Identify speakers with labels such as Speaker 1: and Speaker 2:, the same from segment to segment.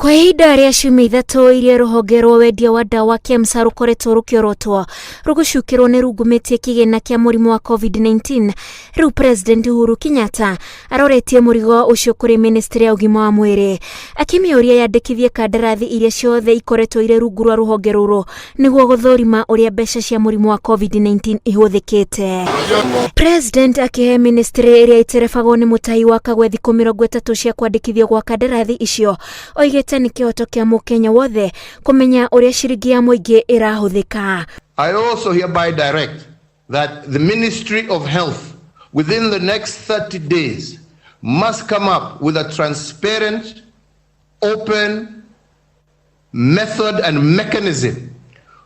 Speaker 1: Kwa ihinda rĩa ciumia ithatũ iria rũhonge rwa wendia wa ndawa KEMSA rũkoretwo rũkĩorotwo rũgũcukĩrwo nĩ rungumĩtie kĩgĩna kĩa mũrimũ wa COVID-19, rĩu President Uhuru Kenyatta aroretie mũrigo ũcio kũrĩ Ministry ya ũgima wa mwĩrĩ, akĩmĩũria yandĩkithie kandarathi iria ciothe ikoretwo irĩ rungu rwa rũhonge rũrũ nĩguo gũthũrima ũrĩa mbeca cia mũrimũ wa COVID-19 ihũthĩkĩte. President akĩhe Ministry ĩrĩa ĩterebagwo nĩ mũtahi wa kagwethi 30 cia kwandĩkithio gwa kandarathi icio, oigĩte nĩ kĩhoto kĩa mũkenya wothe kũmenya ũrĩa ciringi ya mũingĩ ĩrahũthĩka.
Speaker 2: I also hereby direct that the Ministry of Health within the next 30 days must come up with a transparent, open method and mechanism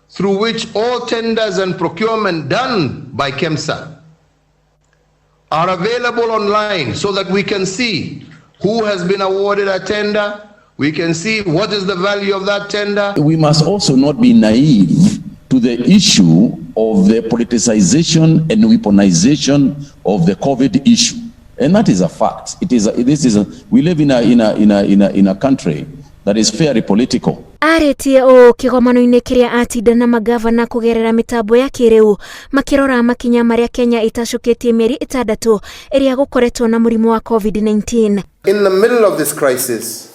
Speaker 2: through which all tenders and procurement done by KEMSA are available online so that we can see who has been awarded a tender, we can see what is the value of that tender.
Speaker 3: We must also not be naive to the issue of the politicization and weaponization of the COVID issue. And that is a fact. We live in a country that is fairly political.
Speaker 1: Arĩtie o kĩgomano-inĩ kĩrĩa atinda na magavana kũgerera mĩtambo ya kĩrĩu makĩrora makinya marĩa Kenya itacũkĩtie mĩeri 6 ĩrĩa gũkoretwo na mũrimũ wa COVID-19.
Speaker 2: In the middle of this crisis,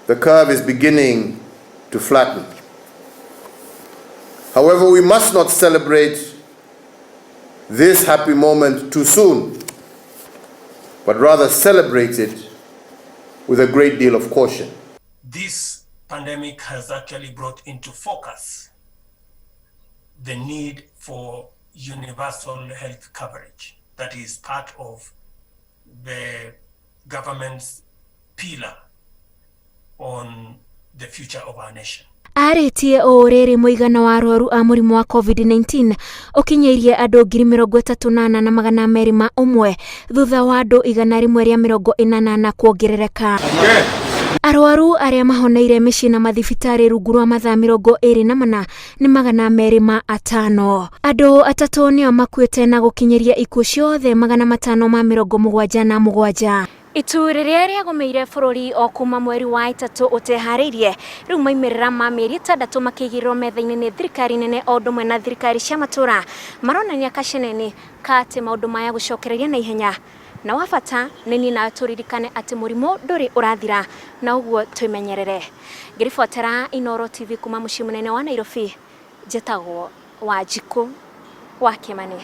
Speaker 2: the curve is beginning to flatten. However, we must not celebrate this happy moment too soon, but rather celebrate it with a great deal of caution.
Speaker 4: This pandemic has actually brought into focus the need for universal health coverage. That is part of the government's pillar on the future of our nation.
Speaker 1: Arĩtie o rĩrĩ mũigana wa arwaru a mũrimũ wa COVID-19 ũkinyĩirie andũ 38,201 thutha wa andũ 148 kuongerereka. Arwaru arĩa mahoneire mĩciĩ na mathibitarĩ rungu rwa mathaa 24 nĩ 205. Andũ 3 nĩo makuĩte na gũkinyĩria ikuũ ciothe 577. Itu rĩrĩa rĩagũmĩire bũrũri o kuma mweri wa 3 ũteharĩirie, rĩu maimĩrĩra ma mĩeri 6 makĩigĩrĩrwo metha-inĩ nĩ thirikari nene o ũndũ ũmwe na thirikari cia matũra maronania kaceneni ka atĩ maũndũ maya gũcokereria na ihenya, na wa bata nĩ nina tũririkane atĩ mũrimũ ndũrĩ ũrathira na ũguo twĩmenyerere. Ngĩribotera Inooro TV kuma mũciĩ mũnene wa Nairobi, njĩtagwo Wanjikũ wa Kĩmani.